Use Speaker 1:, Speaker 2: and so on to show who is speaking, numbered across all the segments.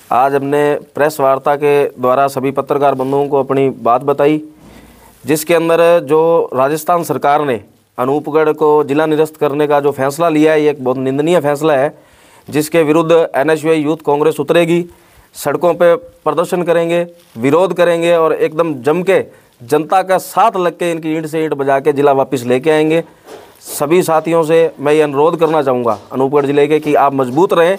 Speaker 1: आज हमने प्रेस वार्ता के द्वारा सभी पत्रकार बंधुओं को अपनी बात बताई, जिसके अंदर जो राजस्थान सरकार ने अनूपगढ़ को जिला निरस्त करने का जो फैसला लिया है, ये एक बहुत निंदनीय फैसला है, जिसके विरुद्ध एनएसयूआई यूथ कांग्रेस उतरेगी, सड़कों पे प्रदर्शन करेंगे, विरोध करेंगे और एकदम जम के जनता का साथ लग के इनकी ईंट से ईंट बजा के जिला वापस लेके आएंगे। सभी साथियों से मैं ये अनुरोध करना चाहूँगा अनूपगढ़ जिले के कि आप मजबूत रहें।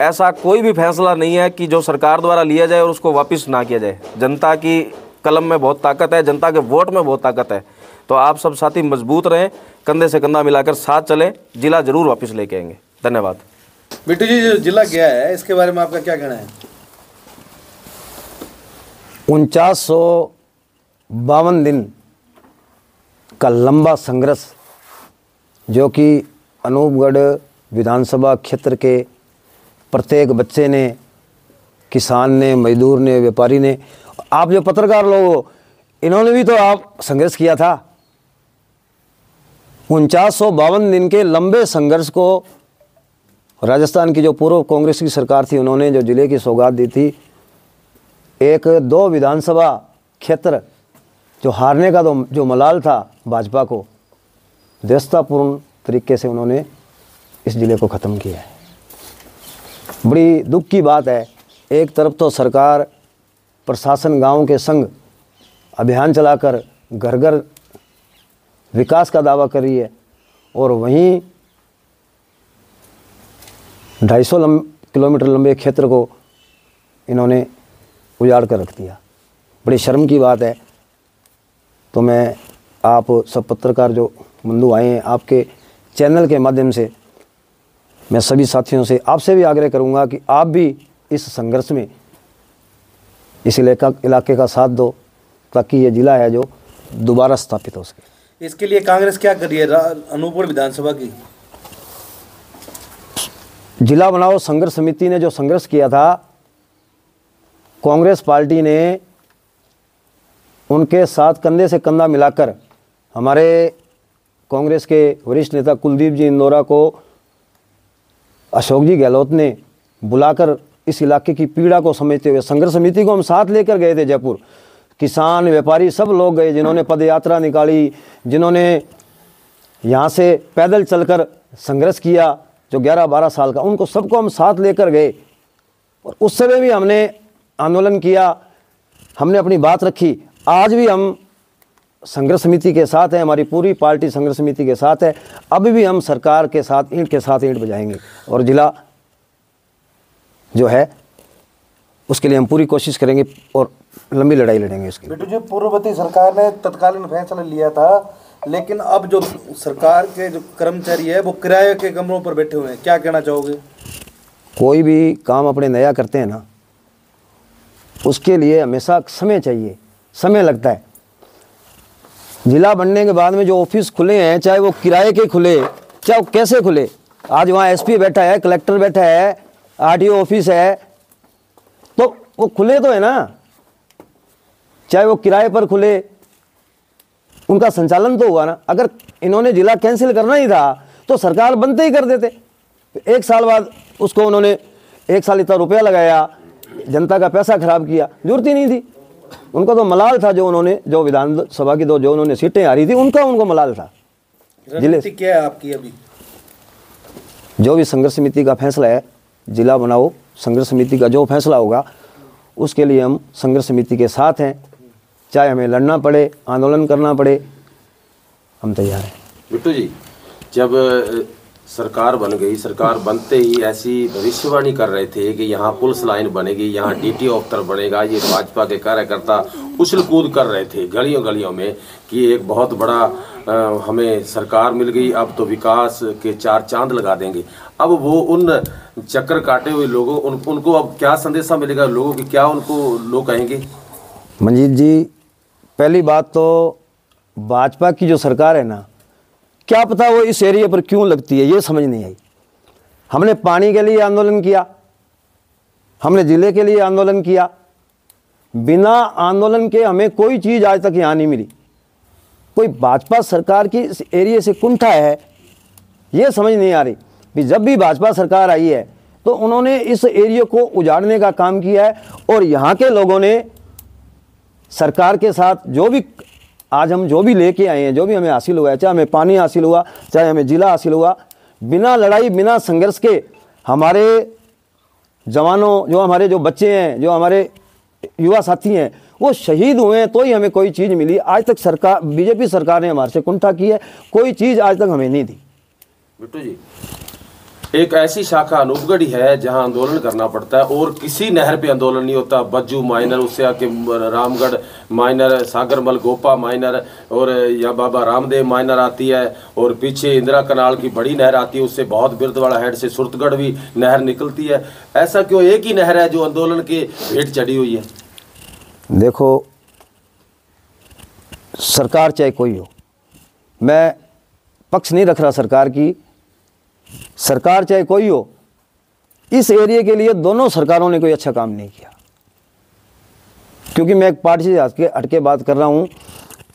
Speaker 1: ऐसा कोई भी फैसला नहीं है कि जो सरकार द्वारा लिया जाए और उसको वापस ना किया जाए। जनता की कलम में बहुत ताकत है, जनता के वोट में बहुत ताकत है। तो आप सब साथी मजबूत रहें, कंधे से कंधा मिलाकर साथ चलें, जिला जरूर वापस लेके आएंगे। धन्यवाद।
Speaker 2: बिट्टू जी, जो जिला गया है इसके बारे में आपका क्या कहना है?
Speaker 3: 4952 दिन का लंबा संघर्ष जो कि अनूपगढ़ विधानसभा क्षेत्र के प्रत्येक बच्चे ने, किसान ने, मजदूर ने, व्यापारी ने, आप जो पत्रकार लोग हो, इन्होंने भी तो आप संघर्ष किया था। 4952 दिन के लंबे संघर्ष को राजस्थान की जो पूर्व कांग्रेस की सरकार थी, उन्होंने जो जिले की सौगात दी थी, 1-2 विधानसभा क्षेत्र जो हारने का जो मलाल था भाजपा को, व्यवस्थापूर्ण तरीके से उन्होंने इस जिले को ख़त्म किया है। बड़ी दुख की बात है, एक तरफ तो सरकार प्रशासन गांव के संग अभियान चलाकर घर घर विकास का दावा कर रही है, और वहीं 250 किलोमीटर लंबे क्षेत्र को इन्होंने उजाड़ कर रख दिया। बड़ी शर्म की बात है। तो मैं आप सब पत्रकार जो बंधु आए हैं, आपके चैनल के माध्यम से मैं सभी साथियों से, आपसे भी आग्रह करूंगा कि आप भी इस संघर्ष में इस इलाके का साथ दो, ताकि ये जिला है जो दोबारा स्थापित हो सके।
Speaker 2: इसके लिए कांग्रेस क्या कर रही है अनूपगढ़ विधानसभा की?
Speaker 3: जिला बनाओ संघर्ष समिति ने जो संघर्ष किया था, कांग्रेस पार्टी ने उनके साथ कंधे से कंधा मिलाकर हमारे कांग्रेस के वरिष्ठ नेता कुलदीप जी इंदौरा को अशोक जी गहलोत ने बुलाकर इस इलाके की पीड़ा को समझते हुए संघर्ष समिति को हम साथ लेकर गए थे जयपुर। किसान, व्यापारी सब लोग गए, जिन्होंने पदयात्रा निकाली, जिन्होंने यहाँ से पैदल चलकर संघर्ष किया, जो 11-12 साल का, उनको सबको हम साथ लेकर गए। और उस समय भी हमने आंदोलन किया, हमने अपनी बात रखी। आज भी हम संघर्ष समिति के साथ हैं, हमारी पूरी पार्टी संघर्ष समिति के साथ है। अभी भी हम सरकार के साथ ईंट बजाएंगे और जिला जो है उसके लिए हम पूरी कोशिश करेंगे और लंबी लड़ाई लड़ेंगे इसके।
Speaker 2: बिट्टू जी, पूर्ववर्ती सरकार ने तत्कालीन फैसला लिया था, लेकिन अब जो सरकार के जो कर्मचारी है वो किराए के कमरों पर बैठे हुए हैं, क्या कहना चाहोगे?
Speaker 3: कोई भी काम अपने नया करते हैं ना, उसके लिए हमेशा समय चाहिए, समय लगता है। जिला बनने के बाद में जो ऑफिस खुले हैं, चाहे वो किराए के खुले, चाहे वो कैसे खुले, आज वहाँ एसपी बैठा है, कलेक्टर बैठा है, आरटीओ ऑफिस है, तो वो खुले तो है ना। चाहे वो किराए पर खुले, उनका संचालन तो हुआ ना। अगर इन्होंने जिला कैंसिल करना ही था तो सरकार बनते ही कर देते। 1 साल बाद उसको उन्होंने 1 साल इतना रुपया लगाया, जनता का पैसा खराब किया, जरूरत ही नहीं थी। उनको तो मलाल था, जो उन्होंने जो विधानसभा की जो उन्होंने सीटें हारी थी, उनको मलाल था। जिले
Speaker 2: क्या है आपकी अभी
Speaker 3: जो भी संघर्ष समिति का फैसला है, जिला बनाओ संघर्ष समिति का जो फैसला होगा, उसके लिए हम संघर्ष समिति के साथ हैं। चाहे हमें लड़ना पड़े, आंदोलन करना पड़े, हम तैयार हैं।
Speaker 4: बिट्टू जी, जब सरकार बन गई, सरकार बनते ही ऐसी भविष्यवाणी कर रहे थे कि यहाँ पुलिस लाइन बनेगी, यहाँ डीटी दफ्तर बनेगा, ये भाजपा के कार्यकर्ता उछल कूद कर रहे थे गलियों गलियों में कि एक बहुत बड़ा हमें सरकार मिल गई, अब तो विकास के 4 चांद लगा देंगे। अब वो उन चक्कर काटे हुए लोगों उनको अब क्या संदेशा मिलेगा लोगों की, क्या उनको लोग कहेंगे?
Speaker 3: मंजीत जी, पहली बात तो भाजपा की जो सरकार है ना, क्या पता वो इस एरिया पर क्यों लगती है, ये समझ नहीं आई। हमने पानी के लिए आंदोलन किया, हमने जिले के लिए आंदोलन किया, बिना आंदोलन के हमें कोई चीज़ आज तक यहाँ नहीं मिली। कोई भाजपा सरकार की इस एरिया से कुंठा है, ये समझ नहीं आ रही। जब भी भाजपा सरकार आई है, तो उन्होंने इस एरिया को उजाड़ने का काम किया है। और यहाँ के लोगों ने सरकार के साथ जो भी आज हम जो भी लेके आए हैं, जो भी हमें हासिल हुआ है, चाहे हमें पानी हासिल हुआ, चाहे हमें जिला हासिल हुआ, बिना लड़ाई बिना संघर्ष के हमारे जवानों, जो हमारे जो बच्चे हैं, जो हमारे युवा साथी हैं, वो शहीद हुए हैं तो ही हमें कोई चीज़ मिली। आज तक सरकार, बीजेपी सरकार ने हमारे से कुंठा की है, कोई चीज़ आज तक हमें नहीं दी।
Speaker 4: बिट्टू जी, एक ऐसी शाखा अनूपगढ़ ही है जहां आंदोलन करना पड़ता है और किसी नहर पे आंदोलन नहीं होता। बज्जू माइनर, उससे आके रामगढ़ माइनर, सागरमल गोपा माइनर, और या बाबा रामदेव माइनर आती है, और पीछे इंदिरा कनाल की बड़ी नहर आती है, उससे बहुत बिरदवाड़ा हेड से सुरतगढ़ भी नहर निकलती है। ऐसा क्यों एक ही नहर है जो आंदोलन की भेंट चढ़ी हुई है?
Speaker 3: देखो, सरकार चाहे कोई हो, मैं पक्ष नहीं रख रहा सरकार की, सरकार चाहे कोई हो, इस एरिया के लिए दोनों सरकारों ने कोई अच्छा काम नहीं किया। क्योंकि मैं एक पार्टी से हटके बात कर रहा हूं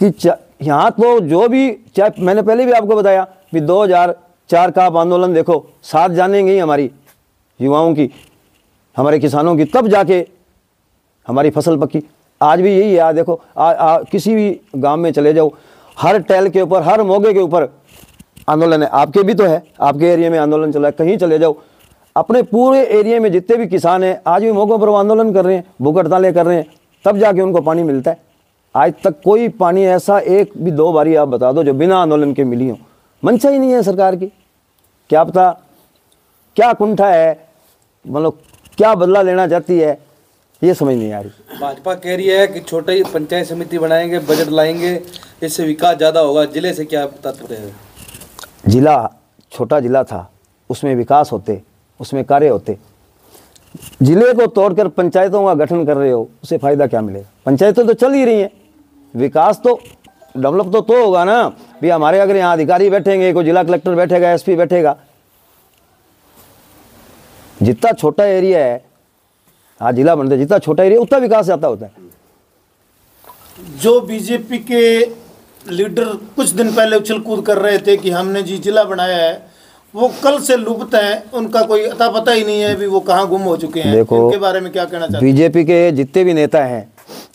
Speaker 3: कि यहाँ तो जो भी, चाहे मैंने पहले भी आपको बताया कि 2004 का आप आंदोलन देखो, 7 जानें गई हमारी युवाओं की, हमारे किसानों की, तब जाके हमारी फसल पक्की। आज भी यही है, देखो किसी भी गांव में चले जाओ, हर टैल के ऊपर, हर मोगे के ऊपर आंदोलन है। आपके भी तो है, आपके एरिया में आंदोलन चल रहा है, कहीं चले जाओ, अपने पूरे एरिया में जितने भी किसान हैं आज भी मोगों पर आंदोलन कर रहे हैं, भूख हड़तालें कर रहे हैं, तब जाके उनको पानी मिलता है। आज तक कोई पानी ऐसा एक भी 2 बारी आप बता दो जो बिना आंदोलन के मिली हो। मंशा ही नहीं है सरकार की, क्या पता क्या कुंठा है, मतलब क्या बदला लेना चाहती है, ये समझ नहीं आ रही।
Speaker 2: भाजपा कह रही है कि छोटी पंचायत समिति बनाएंगे, बजट लाएंगे, इससे विकास ज़्यादा होगा। जिले से क्या तात्पर्य है?
Speaker 3: जिला छोटा जिला था, उसमें विकास होते, उसमें कार्य होते। जिले को तोड़कर पंचायतों का गठन कर रहे हो, उससे फ़ायदा क्या मिलेगा? पंचायतें तो चल ही रही हैं, विकास तो डेवलप तो होगा ना भी। हमारे अगर यहाँ अधिकारी बैठेंगे, कोई जिला कलेक्टर बैठेगा, एसपी बैठेगा, जितना छोटा एरिया है, आज जिला बनते, जितना छोटा एरिया उतना विकास ज़्यादा होता है।
Speaker 5: जो बीजेपी के लीडर कुछ दिन पहले उछल कूद कर रहे थे कि हमने जी जिला बनाया है, वो कल से लुप्त हैं, उनका कोई अता पता ही नहीं है भी वो कहाँ गुम हो चुके हैं।
Speaker 3: देखो,
Speaker 5: उनके बारे में क्या कहना चाहते हैं?
Speaker 3: बीजेपी के जितने भी नेता हैं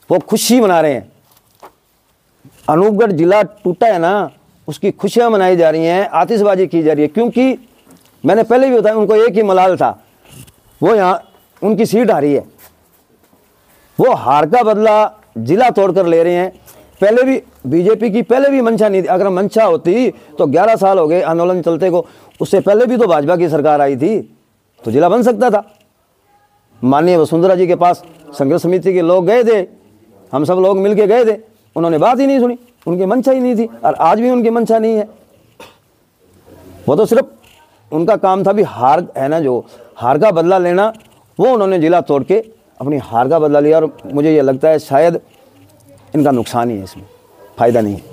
Speaker 3: वो खुशी मना रहे हैं। अनूपगढ़ जिला टूटा है ना, उसकी खुशियां मनाई जा रही हैं, आतिशबाजी की जा रही है। क्योंकि मैंने पहले भी बताया, उनको एक ही मलाल था, वो यहाँ उनकी सीट हारी है, वो हार का बदला जिला तोड़कर ले रहे हैं। पहले भी बीजेपी की पहले भी मंशा नहीं थी, अगर मंशा होती तो 11 साल हो गए आंदोलन चलते को, उससे पहले भी तो भाजपा की सरकार आई थी तो जिला बन सकता था। माननीय वसुंधरा जी के पास संघर्ष समिति के लोग गए थे, हम सब लोग मिलके गए थे, उन्होंने बात ही नहीं सुनी, उनकी मंशा ही नहीं थी, और आज भी उनकी मंशा नहीं है। वो तो सिर्फ उनका काम था भी हार है ना, जो हार का बदला लेना, वो उन्होंने जिला तोड़ के अपनी हार का बदला लिया। और मुझे ये लगता है शायद इनका नुकसान ही है, इसमें फ़ायदा नहीं है।